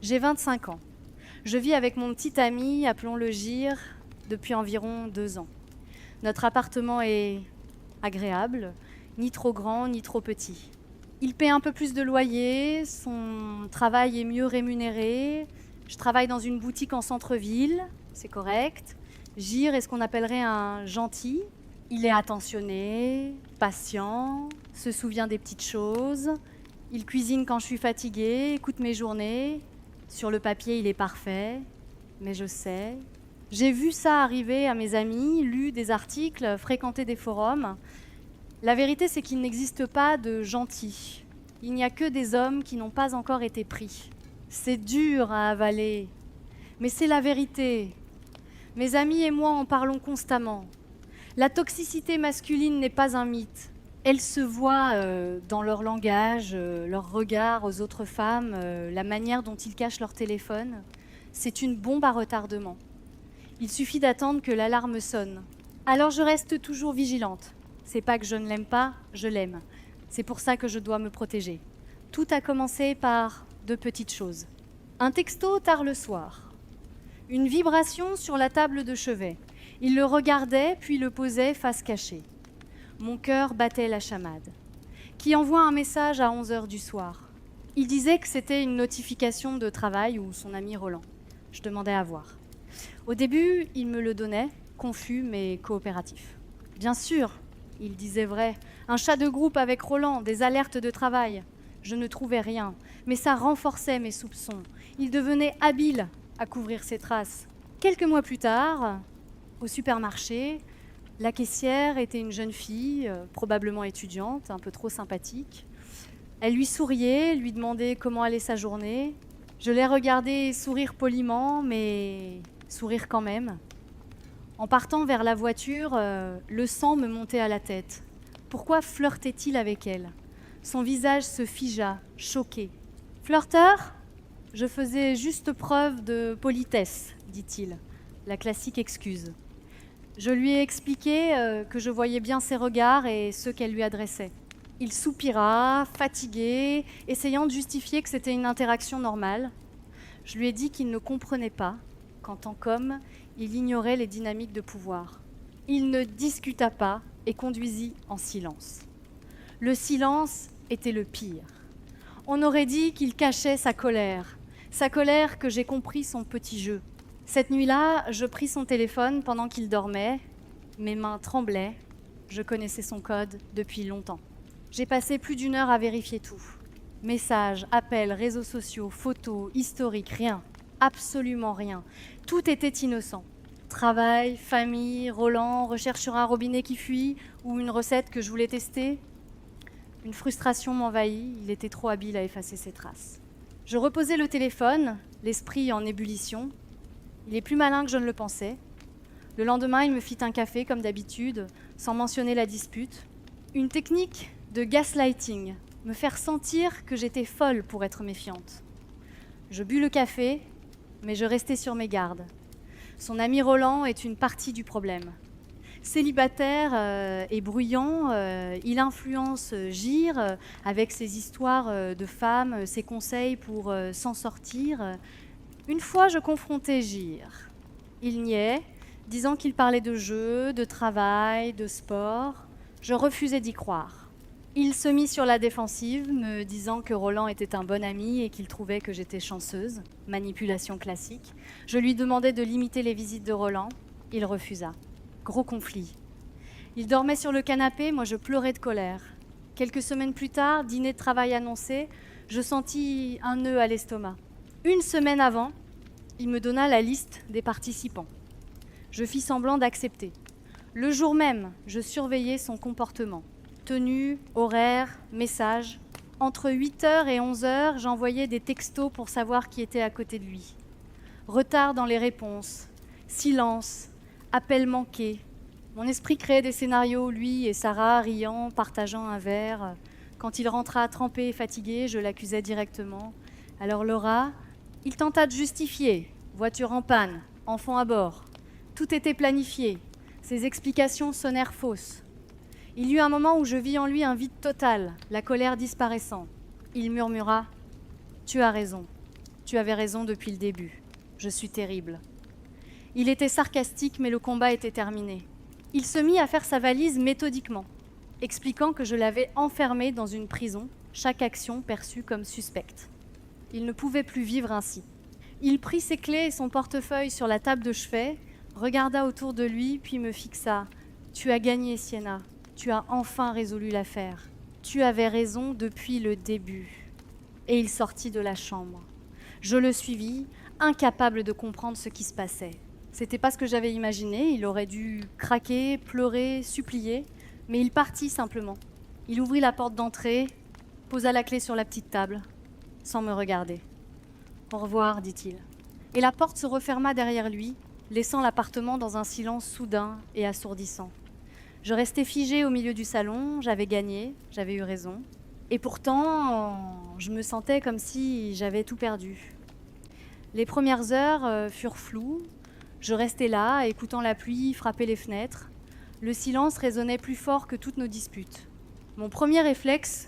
J'ai 25 ans. Je vis avec mon petit ami, appelons-le Gir, depuis environ 2 ans. Notre appartement est agréable, ni trop grand, ni trop petit. Il paie un peu plus de loyer, son travail est mieux rémunéré. Je travaille dans une boutique en centre-ville, c'est correct. Gir est ce qu'on appellerait un gentil. Il est attentionné, patient, se souvient des petites choses. Il cuisine quand je suis fatiguée, écoute mes journées. Sur le papier, il est parfait, mais je sais. J'ai vu ça arriver à mes amis, lu des articles, fréquenté des forums. La vérité, c'est qu'il n'existe pas de gentils. Il n'y a que des hommes qui n'ont pas encore été pris. C'est dur à avaler, mais c'est la vérité. Mes amis et moi en parlons constamment. La toxicité masculine n'est pas un mythe. Elle se voit dans leur langage, leur regard aux autres femmes, la manière dont ils cachent leur téléphone. C'est une bombe à retardement. Il suffit d'attendre que l'alarme sonne. Alors je reste toujours vigilante. C'est pas que je ne l'aime pas, je l'aime. C'est pour ça que je dois me protéger. Tout a commencé par 2 petites choses. Un texto tard le soir. Une vibration sur la table de chevet. Il le regardait, puis le posait face cachée. Mon cœur battait la chamade. Qui envoie un message à 11h du soir. Il disait que c'était une notification de travail ou son ami Roland. Je demandais à voir. Au début, il me le donnait, confus mais coopératif. Bien sûr, il disait vrai. Un chat de groupe avec Roland, des alertes de travail. Je ne trouvais rien, mais ça renforçait mes soupçons. Il devenait habile à couvrir ses traces. Quelques mois plus tard, au supermarché, la caissière était une jeune fille, probablement étudiante, un peu trop sympathique. Elle lui souriait, lui demandait comment allait sa journée. Je l'ai regardée sourire poliment, mais sourire quand même. En partant vers la voiture, le sang me montait à la tête. Pourquoi flirtait-il avec elle ? Son visage se figea, choqué. « Flirteur ? Je faisais juste preuve de politesse, dit-il. La classique excuse. Je lui ai expliqué que je voyais bien ses regards et ceux qu'elle lui adressait. Il soupira, fatigué, essayant de justifier que c'était une interaction normale. Je lui ai dit qu'il ne comprenait pas qu'en tant qu'homme, il ignorait les dynamiques de pouvoir. Il ne discuta pas et conduisit en silence. Le silence était le pire. On aurait dit qu'il cachait sa colère que j'ai compris son petit jeu. Cette nuit-là, je pris son téléphone pendant qu'il dormait. Mes mains tremblaient. Je connaissais son code depuis longtemps. J'ai passé plus d'1 heure à vérifier tout. Messages, appels, réseaux sociaux, photos, historiques, rien. Absolument rien. Tout était innocent. Travail, famille, Roland, recherche sur un robinet qui fuit ou une recette que je voulais tester. Une frustration m'envahit. Il était trop habile à effacer ses traces. Je reposai le téléphone, l'esprit en ébullition. Il est plus malin que je ne le pensais. Le lendemain, il me fit un café, comme d'habitude, sans mentionner la dispute. Une technique de gaslighting, me faire sentir que j'étais folle pour être méfiante. Je bus le café, mais je restais sur mes gardes. Son ami Roland est une partie du problème. Célibataire et bruyant, il influence Gir avec ses histoires de femmes, ses conseils pour s'en sortir. Une fois, je confrontais Gir. Il niait, disant qu'il parlait de jeux, de travail, de sport. Je refusais d'y croire. Il se mit sur la défensive, me disant que Roland était un bon ami et qu'il trouvait que j'étais chanceuse. Manipulation classique. Je lui demandais de limiter les visites de Roland. Il refusa. Gros conflit. Il dormait sur le canapé, moi je pleurais de colère. Quelques semaines plus tard, dîner de travail annoncé, je sentis un nœud à l'estomac. 1 semaine avant, il me donna la liste des participants. Je fis semblant d'accepter. Le jour même, je surveillais son comportement. Tenue, horaire, messages. Entre 8h et 11h, j'envoyais des textos pour savoir qui était à côté de lui. Retard dans les réponses, silence, appels manqués. Mon esprit créait des scénarios, lui et Sarah riant, partageant un verre. Quand il rentra trempé et fatigué, je l'accusais directement. Alors Laura, il tenta de justifier. Voiture en panne, enfant à bord. Tout était planifié. Ses explications sonnèrent fausses. Il y eut un moment où je vis en lui un vide total, la colère disparaissant. Il murmura « Tu as raison, tu avais raison depuis le début. Je suis terrible. » Il était sarcastique, mais le combat était terminé. Il se mit à faire sa valise méthodiquement, expliquant que je l'avais enfermé dans une prison, chaque action perçue comme suspecte. Il ne pouvait plus vivre ainsi. Il prit ses clés et son portefeuille sur la table de chevet, regarda autour de lui, puis me fixa. « Tu as gagné, Sienna. Tu as enfin résolu l'affaire. Tu avais raison depuis le début. » Et il sortit de la chambre. Je le suivis, incapable de comprendre ce qui se passait. C'était pas ce que j'avais imaginé. Il aurait dû craquer, pleurer, supplier, mais il partit simplement. Il ouvrit la porte d'entrée, posa la clé sur la petite table, sans me regarder. « Au revoir », dit-il. Et la porte se referma derrière lui, laissant l'appartement dans un silence soudain et assourdissant. Je restais figée au milieu du salon, j'avais gagné, j'avais eu raison. Et pourtant, je me sentais comme si j'avais tout perdu. Les premières heures furent floues. Je restais là, écoutant la pluie frapper les fenêtres. Le silence résonnait plus fort que toutes nos disputes. Mon premier réflexe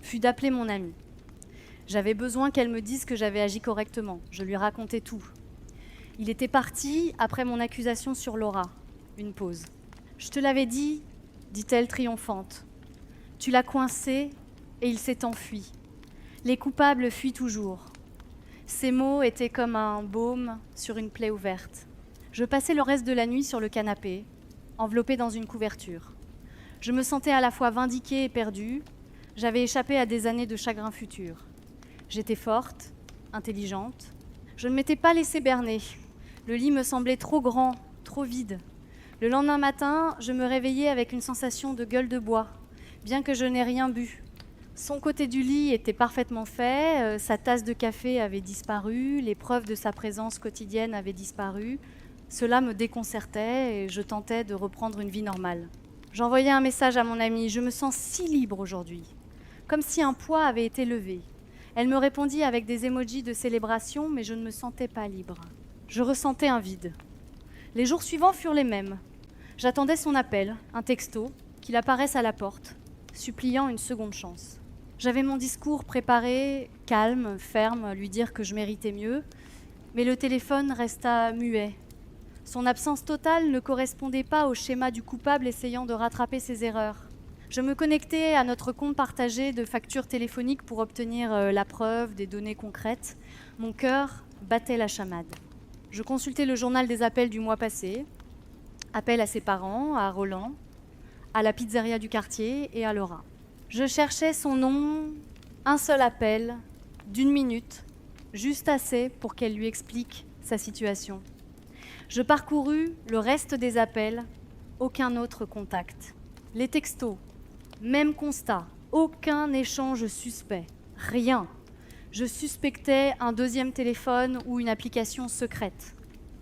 fut d'appeler mon amie. J'avais besoin qu'elle me dise que j'avais agi correctement. Je lui racontais tout. Il était parti après mon accusation sur Laura. Une pause. « Je te l'avais dit, » dit-elle triomphante. « Tu l'as coincé et il s'est enfui. Les coupables fuient toujours. » Ces mots étaient comme un baume sur une plaie ouverte. Je passais le reste de la nuit sur le canapé, enveloppée dans une couverture. Je me sentais à la fois vindiquée et perdue. J'avais échappé à des années de chagrin futur. J'étais forte, intelligente. Je ne m'étais pas laissée berner. Le lit me semblait trop grand, trop vide. Le lendemain matin, je me réveillais avec une sensation de gueule de bois, bien que je n'ai rien bu. Son côté du lit était parfaitement fait, sa tasse de café avait disparu, les preuves de sa présence quotidienne avaient disparu. Cela me déconcertait et je tentais de reprendre une vie normale. J'envoyais un message à mon amie, « Je me sens si libre aujourd'hui », comme si un poids avait été levé. Elle me répondit avec des emojis de célébration, mais je ne me sentais pas libre. Je ressentais un vide. Les jours suivants furent les mêmes. J'attendais son appel, un texto, qu'il apparaisse à la porte, suppliant une seconde chance. J'avais mon discours préparé, calme, ferme, lui dire que je méritais mieux, mais le téléphone resta muet. Son absence totale ne correspondait pas au schéma du coupable essayant de rattraper ses erreurs. Je me connectais à notre compte partagé de factures téléphoniques pour obtenir la preuve, des données concrètes. Mon cœur battait la chamade. Je consultais le journal des appels du mois passé. Appel à ses parents, à Roland, à la pizzeria du quartier et à Laura. Je cherchais son nom, un seul appel, d'1 minute, juste assez pour qu'elle lui explique sa situation. Je parcourus le reste des appels, aucun autre contact. Les textos, même constat, aucun échange suspect, rien. Je suspectais un deuxième téléphone ou une application secrète.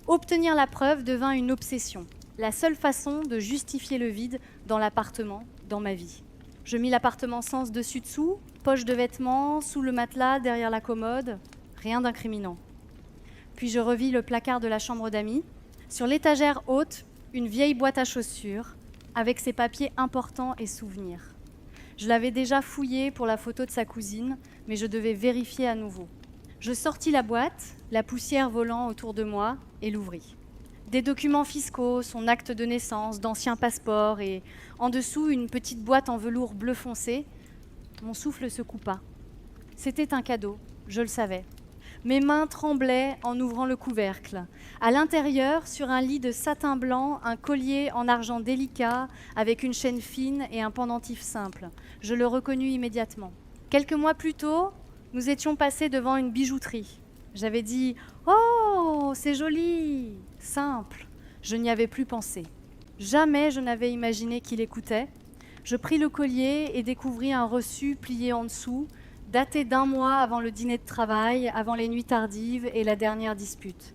Obtenir la preuve devint une obsession, la seule façon de justifier le vide dans l'appartement, dans ma vie. Je mis l'appartement sens dessus-dessous, poche de vêtements, sous le matelas, derrière la commode, rien d'incriminant. Puis je revis le placard de la chambre d'amis. Sur l'étagère haute, une vieille boîte à chaussures, avec ses papiers importants et souvenirs. Je l'avais déjà fouillée pour la photo de sa cousine, mais je devais vérifier à nouveau. Je sortis la boîte, la poussière volant autour de moi, et l'ouvris. Des documents fiscaux, son acte de naissance, d'anciens passeports et en dessous une petite boîte en velours bleu foncé. Mon souffle se coupa. C'était un cadeau, je le savais. Mes mains tremblaient en ouvrant le couvercle. À l'intérieur, sur un lit de satin blanc, un collier en argent délicat avec une chaîne fine et un pendentif simple. Je le reconnus immédiatement. Quelques mois plus tôt, nous étions passés devant une bijouterie. J'avais dit « Oh, c'est joli !» Simple. Je n'y avais plus pensé. Jamais je n'avais imaginé qu'il écoutait. Je pris le collier et découvris un reçu plié en dessous, daté d'1 mois avant le dîner de travail, avant les nuits tardives et la dernière dispute.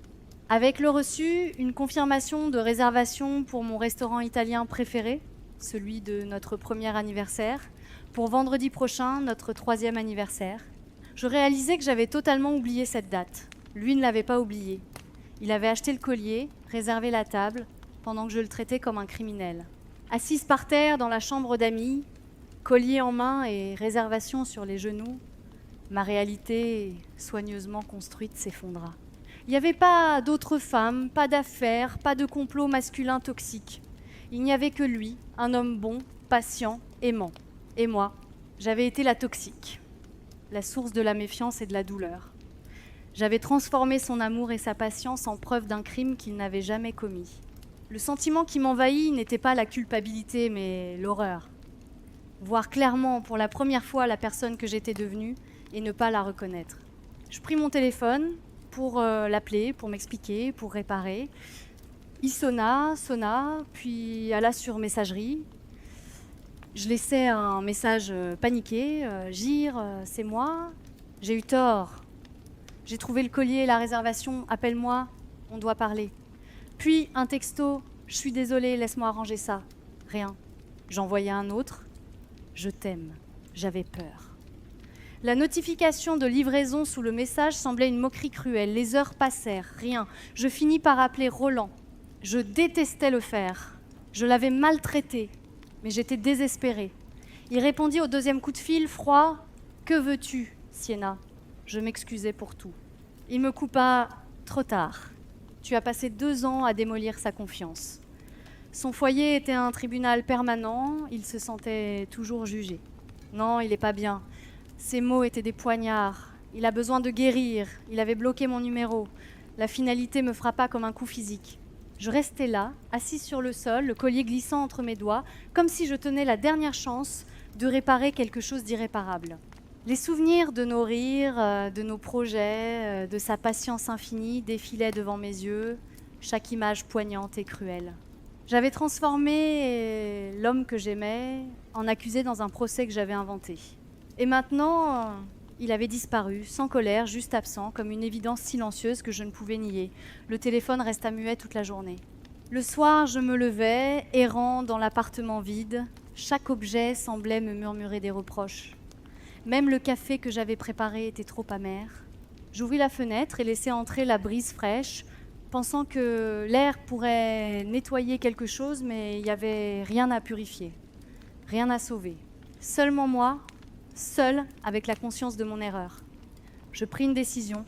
Avec le reçu, une confirmation de réservation pour mon restaurant italien préféré, celui de notre premier anniversaire, pour vendredi prochain, notre 3e anniversaire. Je réalisais que j'avais totalement oublié cette date. Lui ne l'avait pas oubliée. Il avait acheté le collier, réservé la table, pendant que je le traitais comme un criminel. Assise par terre dans la chambre d'amis, collier en main et réservation sur les genoux, Ma réalité, soigneusement construite, s'effondra. Il n'y avait pas d'autres femmes, pas d'affaires, pas de complot masculin toxique. Il n'y avait que lui, un homme bon, patient, aimant. Et moi, j'avais été la toxique, la source de la méfiance et de la douleur. J'avais transformé son amour et sa patience en preuve d'un crime qu'il n'avait jamais commis. Le sentiment qui m'envahit n'était pas la culpabilité, mais l'horreur. Voir clairement pour la première fois la personne que j'étais devenue et ne pas la reconnaître. Je pris mon téléphone pour l'appeler, pour m'expliquer, pour réparer. Il sonna, puis alla sur messagerie. Je laissais un message paniqué. Gire, c'est moi. J'ai eu tort. J'ai trouvé le collier, la réservation. Appelle-moi, on doit parler. Puis un texto. Je suis désolée, laisse-moi arranger ça. Rien. J'envoyais un autre. Je t'aime. J'avais peur. La notification de livraison sous le message semblait une moquerie cruelle. Les heures passèrent. Rien. Je finis par appeler Roland. Je détestais le faire. Je l'avais maltraité. Mais j'étais désespérée. Il répondit au deuxième coup de fil, froid. « Que veux-tu, Sienna ?» Je m'excusais pour tout. Il me coupa trop tard. Tu as passé 2 ans à démolir sa confiance. Son foyer était un tribunal permanent. Il se sentait toujours jugé. Non, il n'est pas bien. Ses mots étaient des poignards. Il a besoin de guérir. Il avait bloqué mon numéro. La finalité me frappa comme un coup physique. Je restais là, assise sur le sol, le collier glissant entre mes doigts, comme si je tenais la dernière chance de réparer quelque chose d'irréparable. Les souvenirs de nos rires, de nos projets, de sa patience infinie défilaient devant mes yeux, chaque image poignante et cruelle. J'avais transformé l'homme que j'aimais en accusé dans un procès que j'avais inventé. Et maintenant, il avait disparu, sans colère, juste absent, comme une évidence silencieuse que je ne pouvais nier. Le téléphone resta muet toute la journée. Le soir, je me levais, errant dans l'appartement vide. Chaque objet semblait me murmurer des reproches. Même le café que j'avais préparé était trop amer. J'ouvris la fenêtre et laissai entrer la brise fraîche, pensant que l'air pourrait nettoyer quelque chose, mais il n'y avait rien à purifier, rien à sauver. Seulement moi, seule avec la conscience de mon erreur. Je pris une décision.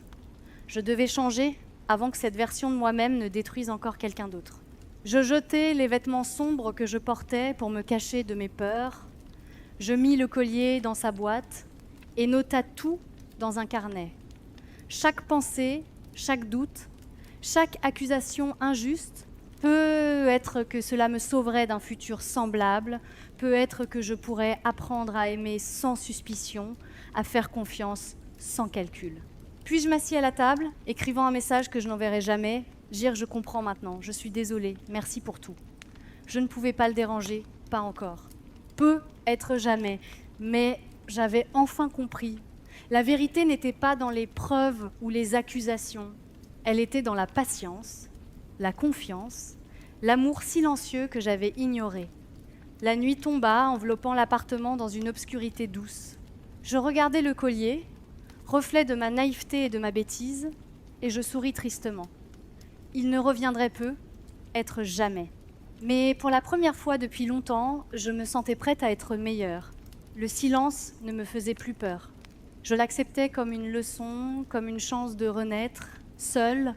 Je devais changer avant que cette version de moi-même ne détruise encore quelqu'un d'autre. Je jetai les vêtements sombres que je portais pour me cacher de mes peurs. Je mis le collier dans sa boîte et nota tout dans un carnet. Chaque pensée, chaque doute, chaque accusation injuste, peut être que cela me sauverait d'un futur semblable, peut être que je pourrais apprendre à aimer sans suspicion, à faire confiance sans calcul. Puis je m'assis à la table, écrivant un message que je n'enverrai jamais. Gire, je comprends maintenant, je suis désolée, merci pour tout. Je ne pouvais pas le déranger, pas encore. Peut être jamais, mais j'avais enfin compris. La vérité n'était pas dans les preuves ou les accusations, elle était dans la patience, la confiance, l'amour silencieux que j'avais ignoré. La nuit tomba, enveloppant l'appartement dans une obscurité douce. Je regardais le collier, reflet de ma naïveté et de ma bêtise, et je souris tristement. Il ne reviendrait peu, être jamais. Mais pour la première fois depuis longtemps, je me sentais prête à être meilleure. Le silence ne me faisait plus peur. Je l'acceptais comme une leçon, comme une chance de renaître, seule,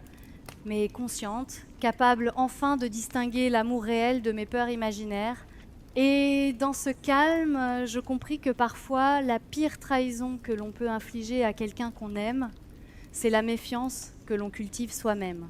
mais consciente, capable enfin de distinguer l'amour réel de mes peurs imaginaires. Et dans ce calme, je compris que parfois, la pire trahison que l'on peut infliger à quelqu'un qu'on aime, c'est la méfiance que l'on cultive soi-même.